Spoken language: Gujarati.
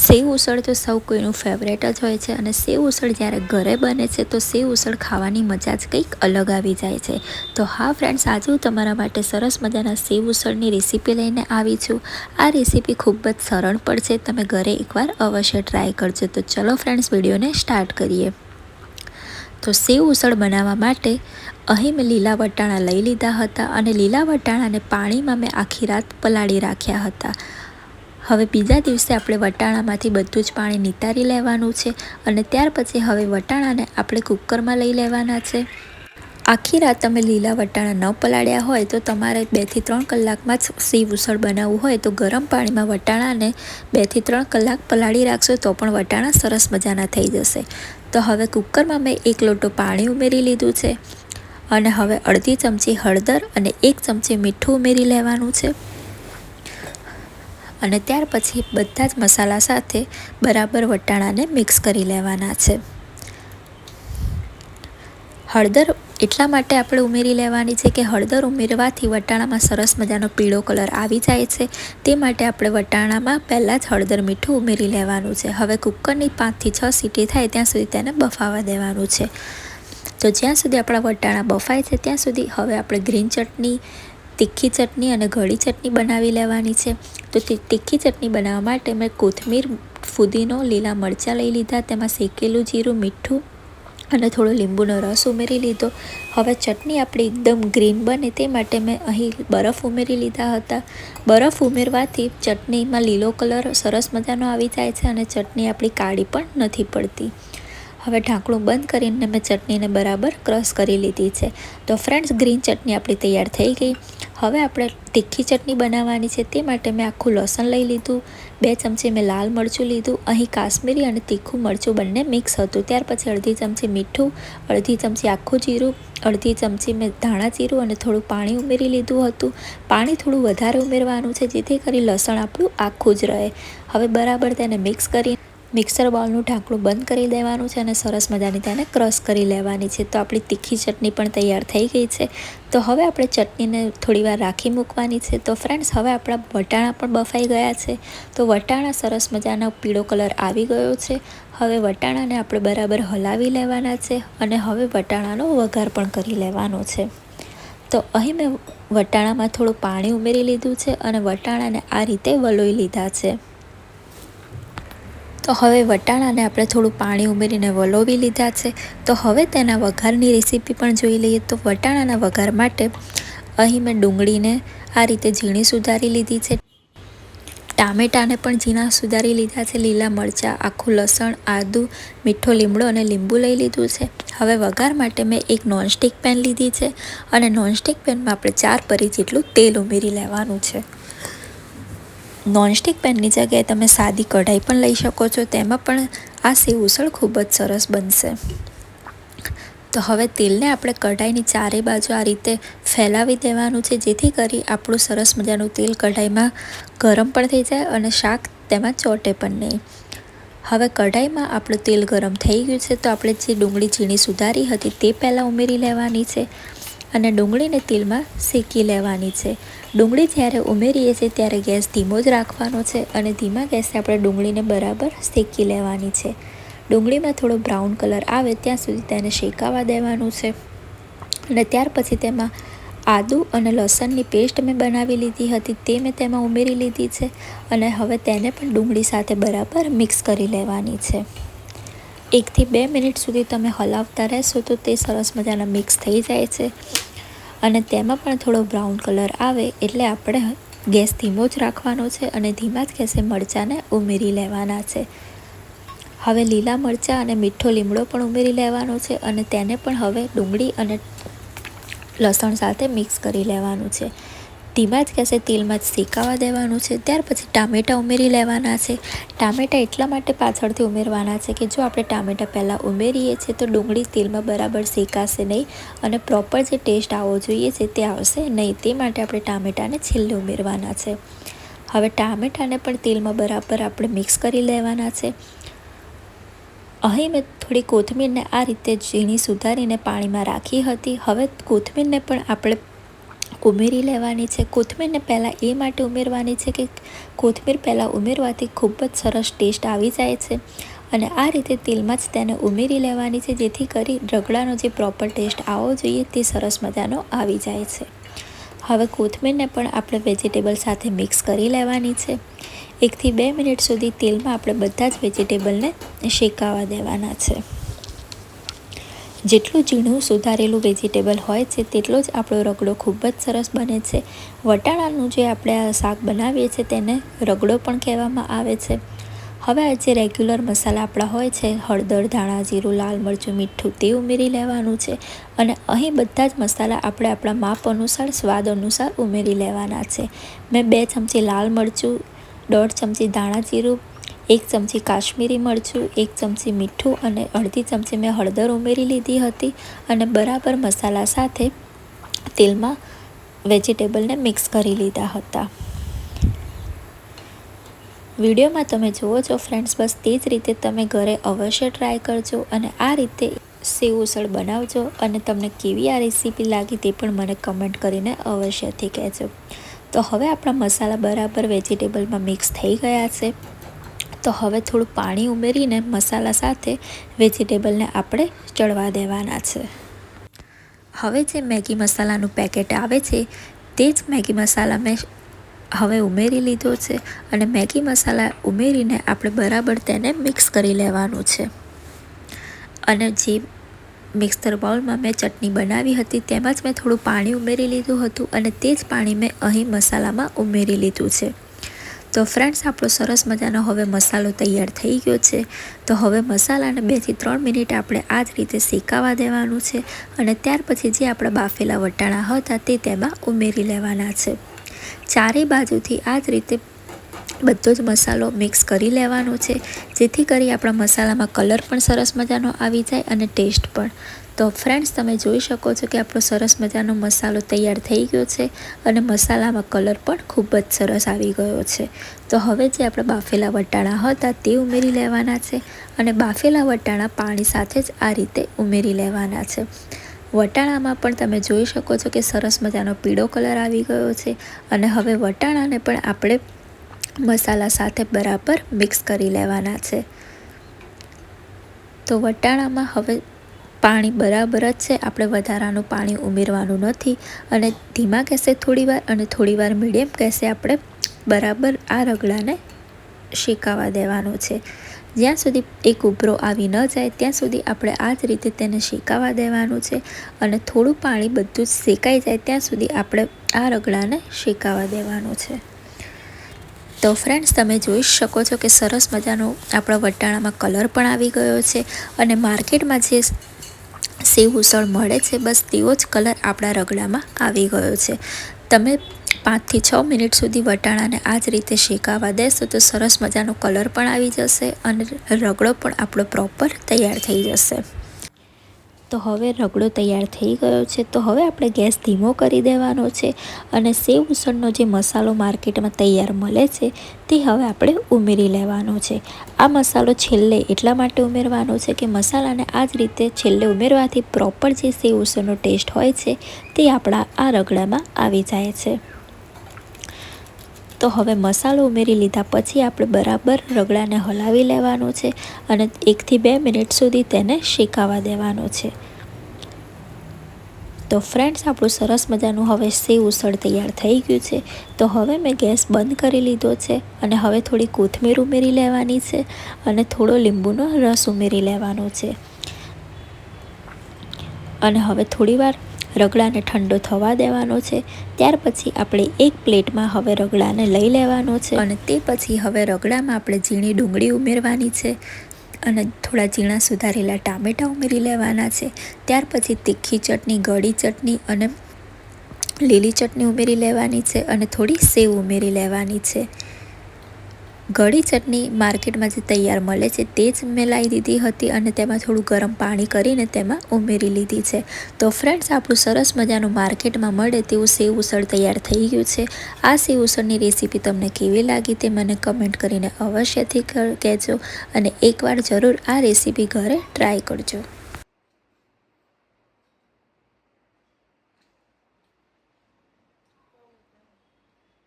સેવ ઉસળ તો સૌ કોઈનું ફેવરેટ જ હોય છે અને સેવ ઉસળ જ્યારે ઘરે બને છે તો સેવ ઉસળ ખાવાની મજા જ કંઈક અલગ આવી જાય છે। તો હા ફ્રેન્ડ્સ, આજે હું તમારા માટે સરસ મજાના સેવ ઉસળની રેસીપી લઈને આવી છું। આ રેસીપી ખૂબ જ સરળ પણ છે, તમે ઘરે એકવાર અવશ્ય ટ્રાય કરજો। તો ચલો ફ્રેન્ડ્સ, વિડીયોને સ્ટાર્ટ કરીએ। તો સેવ ઉસળ બનાવવા માટે અહીં મેં લીલા વટાણા લઈ લીધા હતા અને લીલા વટાણાને પાણીમાં મેં આખી રાત પલાળી રાખ્યા હતા। હવે બીજા દિવસે આપણે વટાણામાંથી બધું જ પાણી નિતારી લેવાનું છે અને ત્યાર પછી હવે વટાણાને આપણે કુકરમાં લઈ લેવાના છે। આખી રાત તમે લીલા વટાણા ન પલાળ્યા હોય તો તમારે 2 થી 3 કલાકમાં જ સેવ ઉસળ બનાવવું હોય તો ગરમ પાણીમાં વટાણાને 2 થી 3 કલાક પલાળી રાખશો તો પણ વટાણા સરસ મજાના થઈ જશે। તો હવે કુકરમાં મેં 1 લોટો પાણી ઉમેરી લીધું છે અને હવે અડધી ચમચી હળદર અને 1 ચમચી મીઠું ઉમેરી લેવાનું છે અને ત્યાર પછી બધા જ મસાલા સાથે બરાબર વટાણાને મિક્સ કરી લેવાના છે। હળદર એટલા માટે આપણે ઉમેરી લેવાની છે કે હળદર ઉમેરવાથી વટાણામાં સરસ મજાનો પીળો કલર આવી જાય છે, તે માટે આપણે વટાણામાં પહેલાં જ હળદર મીઠું ઉમેરી લેવાનું છે। હવે કુકરની 5 થી 6 સીટી થાય ત્યાં સુધી તેને બફાવા દેવાનું છે। તો જ્યાં સુધી આપણા વટાણા બફાય છે ત્યાં સુધી હવે આપણે ગ્રીન ચટણી, તીખી ચટણી અને ગળી ચટણી બનાવી લેવાની છે। તો તીખી ચટણી બનાવવા માટે મેં કોથમીર, ફુદીનો, લીલા મરચાં લઈ લીધા, તેમાં શેકેલું જીરું, મીઠું અને થોડો લીંબુનો રસ ઉમેરી લીધો। હવે ચટણી આપણી એકદમ ગ્રીન બને તે માટે મેં અહીં બરફ ઉમેરી લીધા હતા। બરફ ઉમેરવાથી ચટણીમાં લીલો કલર સરસ મજાનો આવી જાય છે અને ચટણી આપણી કાળી પણ નથી પડતી। હવે ઢાંકણું બંધ કરીને મેં ચટણીને બરાબર ક્રશ કરી લીધી છે। તો ફ્રેન્ડ્સ, ગ્રીન ચટણી આપણી તૈયાર થઈ ગઈ। હવે આપણે તીખી ચટણી બનાવવાની છે તે માટે મેં આખું લસણ લઈ લીધું, 2 ચમચી મેં લાલ મરચું લીધું, અહીં કાશ્મીરી અને તીખું મરચું બંને મિક્સ હતું। ત્યાર પછી અડધી ચમચી મીઠું, અડધી ચમચી આખું જીરું, અડધી ચમચી મેં ધાણા જીરું અને થોડું પાણી ઉમેરી લીધું હતું। પાણી થોડું વધારે ઉમેરવાનું છે જેથી કરી લસણ આપણું આખું જ રહે। હવે બરાબર તેને મિક્સ કરી મિક્સર બાઉલનું ઢાંકણું બંધ કરી દેવાનું છે અને સરસ મજાની તેને ક્રશ કરી લેવાની છે। તો આપણી તીખી ચટણી પણ તૈયાર થઈ ગઈ છે। તો હવે આપણે ચટણીને થોડીવાર રાખી મૂકવાની છે। તો ફ્રેન્ડ્સ, હવે આપણા વટાણા પણ બફાઈ ગયા છે। તો વટાણા સરસ મજાનો પીળો કલર આવી ગયો છે। હવે વટાણાને આપણે બરાબર હલાવી લેવાના છે અને હવે વટાણાનો વઘાર પણ કરી લેવાનો છે। તો અહીં મેં વટાણામાં થોડું પાણી ઉમેરી લીધું છે અને વટાણાને આ રીતે વલોઈ લીધા છે। તો હવે વટાણાને આપણે થોડું પાણી ઉમેરીને વલોવી લીધા છે। તો હવે તેના વઘારની રેસીપી પણ જોઈ લઈએ। તો વટાણાના વઘાર માટે અહીં મેં ડુંગળીને આ રીતે ઝીણી સુધારી લીધી છે, ટામેટાને પણ ઝીણા સુધારી લીધા છે, લીલા મરચાં, આખું લસણ, આદું, મીઠો લીમડો અને લીંબુ લઈ લીધું છે। હવે વઘાર માટે મેં એક નોનસ્ટિક પેન લીધી છે અને નોનસ્ટિક પેનમાં આપણે 4 પરી જેટલું તેલ ઉમેરી લેવાનું છે। નોનસ્ટિક પેનની જગ્યાએ તમે સાદી કઢાઈ પણ લઈ શકો છો, તેમાં પણ આ સેવ ઉસળ ખૂબ જ સરસ બનશે। તો હવે તેલને આપણે કઢાઈની ચારે બાજુ આ રીતે ફેલાવી દેવાનું છે જેથી કરી આપણું સરસ મજાનું તેલ કઢાઈમાં ગરમ પણ થઈ જાય અને શાક તેમાં ચોંટે પણ નહીં। હવે કઢાઈમાં આપણું તેલ ગરમ થઈ ગયું છે તો આપણે જે ડુંગળી ઝીણી સુધારી હતી તે પહેલાં ઉમેરી લેવાની છે અને ડુંગળીને તેલમાં શેકી લેવાની છે। ડુંગળી જ્યારે ઉમેરીએ છીએ ત્યારે ગેસ ધીમો જ રાખવાનો છે અને ધીમા ગેસે આપણે ડુંગળીને બરાબર શેકી લેવાની છે। ડુંગળીમાં થોડો બ્રાઉન કલર આવે ત્યાં સુધી તેને શેકાવા દેવાનું છે અને ત્યાર પછી તેમાં આદું અને લસણની પેસ્ટ મેં બનાવી લીધી હતી તે મેં તેમાં ઉમેરી લીધી છે અને હવે તેને પણ ડુંગળી સાથે બરાબર મિક્સ કરી લેવાની છે। 1 થી 2 મિનિટ સુધી તમે હલાવતા રહેશો તો તે સરસ મજાના મિક્સ થઈ જાય છે અને તેમાં પણ થોડો બ્રાઉન કલર આવે એટલે આપણે ગેસ ધીમો જ રાખવાનો છે અને ધીમા જ ગેસે મરચાંને ઉમેરી લેવાના છે। હવે લીલા મરચાં અને મીઠો લીમડો પણ ઉમેરી લેવાનો છે અને તેને પણ હવે ડુંગળી અને લસણ સાથે મિક્સ કરી લેવાનું છે। ધીમા જ ગેસે તેલમાં જ શેકાવા દેવાનું છે। ત્યાર પછી ટામેટાં ઉમેરી લેવાના છે। ટામેટાં એટલા માટે પાછળથી ઉમેરવાના છે કે જો આપણે ટામેટાં પહેલાં ઉમેરીએ છીએ તો ડુંગળી તેલમાં બરાબર શેકાશે નહીં અને પ્રોપર જે ટેસ્ટ આવવો જોઈએ છે તે આવશે નહીં, તે માટે આપણે ટામેટાને છેલ્લે ઉમેરવાના છે। હવે ટામેટાને પણ તેલમાં બરાબર આપણે મિક્સ કરી લેવાના છે। અહીં મેં થોડી કોથમીરને આ રીતે ઝીણી સુધારીને પાણીમાં રાખી હતી। હવે કોથમીરને પણ આપણે ઉમેરી લેવાની છે. કોથમીરને પહેલાં એ માટે ઉમેરવાની છે કે કોથમીર પહેલાં ઉમેરવાથી ખૂબ જ સરસ ટેસ્ટ આવી જાય છે અને આ રીતે તેલમાં જ તેને ઉમેરી લેવાની છે, જેથી કરી રગડાનો જે પ્રોપર ટેસ્ટ આવવો જોઈએ તે સરસ મજાનો આવી જાય છે. હવે કોથમીરને પણ આપણે વેજીટેબલ સાથે મિક્સ કરી લેવાની છે. 1 થી 2 મિનિટ સુધી તેલમાં આપણે બધા જ વેજીટેબલને શેકાવા દેવાના છે. જેટલું ઝીણું સુધારેલું વેજીટેબલ હોય છે તેટલો જ આપણો રગડો ખૂબ જ સરસ બને છે. વટાણાનું જે આપણે આ શાક બનાવીએ છીએ તેને રગડો પણ કહેવામાં આવે છે. હવે આ જે રેગ્યુલર મસાલા આપણા હોય છે, હળદર, ધાણા જીરું, લાલ મરચું, મીઠું, તે ઉમેરી લેવાનું છે અને અહીં બધા જ મસાલા આપણે આપણા માપ અનુસાર, સ્વાદ અનુસાર ઉમેરી લેવાના છે. મેં 2 ચમચી લાલ મરચું, 1.5 ચમચી ધાણા જીરું, 1 ચમચી કાશ્મીરી મરચું, 1 ચમચી મીઠું અને અડધી ચમચી મેં હળદર ઉમેરી લીધી હતી અને બરાબર મસાલા સાથે તેલમાં વેજીટેબલને મિક્સ કરી લીધા હતા. વિડીયોમાં તમે જુઓ છો ફ્રેન્ડ્સ, બસ તે જ રીતે તમે ઘરે અવશ્ય ટ્રાય કરજો અને આ રીતે સેવ ઉસળ બનાવજો અને તમને કેવી આ રેસીપી લાગી તે પણ મને કમેન્ટ કરીને અવશ્યથી કહેજો. તો હવે આપણા મસાલા બરાબર વેજીટેબલમાં મિક્સ થઈ ગયા છે. તો હવે થોડું પાણી ઉમેરીને મસાલા સાથે વેજીટેબલને આપણે ચડવા દેવાના છે. હવે જે મેગી મસાલાનું પેકેટ આવે છે તે જ મેગી મસાલા મેં હવે ઉમેરી લીધો છે અને મેગી મસાલા ઉમેરીને આપણે બરાબર તેને મિક્સ કરી લેવાનું છે. અને જે મિક્સર બાઉલમાં મેં ચટણી બનાવી હતી તેમાં જ મેં થોડું પાણી ઉમેરી લીધું હતું અને તે જ પાણી મેં અહીં મસાલામાં ઉમેરી લીધું છે. તો ફ્રેન્ડ્સ, આપણો સરસ મજાનો હવે મસાલો તૈયાર થઈ ગયો છે. તો હવે મસાલાને 2 થી 3 મિનિટ આપણે આ જ રીતે શેકાવા દેવાનું છે અને ત્યાર પછી જે આપણા બાફેલા વટાણા હતા તે તેમાં ઉમેરી લેવાના છે. ચારે બાજુથી આ જ રીતે બધો જ મસાલો મિક્સ કરી લેવાનો છે, જેથી કરી આપણા મસાલામાં કલર પણ સરસ મજાનો આવી જાય અને ટેસ્ટ પણ. તો ફ્રેન્ડ્સ, તમે જોઈ શકો છો કે આપણો સરસ મજાનો મસાલો તૈયાર થઈ ગયો છે અને મસાલામાં કલર પણ ખૂબ જ સરસ આવી ગયો છે. તો હવે જે આપણા બાફેલા વટાણા હતા તે ઉમેરી લેવાના છે અને બાફેલા વટાણા પાણી સાથે જ આ રીતે ઉમેરી લેવાના છે. વટાણામાં પણ તમે જોઈ શકો છો કે સરસ મજાનો પીળો કલર આવી ગયો છે અને હવે વટાણાને પણ આપણે મસાલા સાથે બરાબર મિક્સ કરી લેવાના છે. તો વટાણામાં હવે પાણી બરાબર જ છે, આપણે વધારાનું પાણી ઉમેરવાનું નથી અને ધીમા ગેસે થોડીવાર અને થોડીવાર મીડિયમ ગેસે આપણે બરાબર આ રગડાને શેકાવા દેવાનું છે. જ્યાં સુધી એક ઉભરો આવી ન જાય ત્યાં સુધી આપણે આ જ રીતે તેને શેકાવા દેવાનું છે અને થોડું પાણી બધું જ શેકાઈ જાય ત્યાં સુધી આપણે આ રગડાને શેકાવા દેવાનું છે. તો ફ્રેન્ડ્સ, તમે જોઈ શકો છો કે સરસ મજાનો આપણા વટાણામાં કલર પણ આવી ગયો છે અને માર્કેટમાં જે સેવ ઉસળ મળે છે બસ તેવો જ કલર આપણા રગડામાં આવી ગયો છે. તમે 5 થી 6 મિનિટ સુધી વટાણાને આ જ રીતે શેકાવા દેશો તો સરસ મજાનો કલર પણ આવી જશે અને રગડો પણ આપણો પ્રોપર તૈયાર થઈ જશે. તો હવે રગડો તૈયાર થઈ ગયો છે. તો હવે આપણે ગેસ ધીમો કરી દેવાનો છે અને સેવ ઉસળનો જે મસાલો માર્કેટમાં તૈયાર મળે છે તે હવે આપણે ઉમેરી લેવાનો છે. આ મસાલો છેલ્લે એટલા માટે ઉમેરવાનો છે કે મસાલાને આ જ રીતે છેલ્લે ઉમેરવાથી પ્રોપર જે સેવ ઉસળનો ટેસ્ટ હોય છે તે આપણા આ રગડામાં આવી જાય છે. તો હવે મસાલો ઉમેરી લીધા પછી આપણે બરાબર રગડાને હલાવી લેવાનું છે અને 1 થી 2 મિનિટ સુધી તેને શેકાવા દેવાનો છે. તો ફ્રેન્ડ્સ, આપણું સરસ મજાનું હવે સેવ ઉસળ તૈયાર થઈ ગયું છે. તો હવે મેં ગેસ બંધ કરી લીધો છે અને હવે થોડી કોથમીર ઉમેરી લેવાની છે અને થોડો લીંબુનો રસ ઉમેરી લેવાનો છે અને હવે થોડીવાર રગડાને ઠંડો થવા દેવાનો છે. ત્યાર પછી આપણે એક પ્લેટમાં હવે રગડાને લઈ લેવાનો છે અને તે પછી હવે રગડામાં આપણે ઝીણી ડુંગળી ઉમેરવાની છે અને થોડા ઝીણા સુધારેલા ટામેટાં ઉમેરી લેવાના છે. ત્યાર પછી તીખી ચટણી, ગળી ચટણી અને લીલી ચટણી ઉમેરી લેવાની છે અને થોડી સેવ ઉમેરી લેવાની છે. ગળી ચટણી માર્કેટમાં જે તૈયાર મળે છે તે જ મેં લાવી દીધી હતી અને તેમાં થોડું ગરમ પાણી કરીને તેમાં ઉમેરી લીધી છે. તો ફ્રેન્ડ્સ, આપણું સરસ મજાનું માર્કેટમાં મળે તેવું સેવ ઉસળ તૈયાર થઈ ગયું છે. આ સેવ ઉસળની રેસીપી તમને કેવી લાગી તે મને કમેન્ટ કરીને અવશ્યથી કહેજો અને એકવાર જરૂર આ રેસીપી ઘરે ટ્રાય કરજો.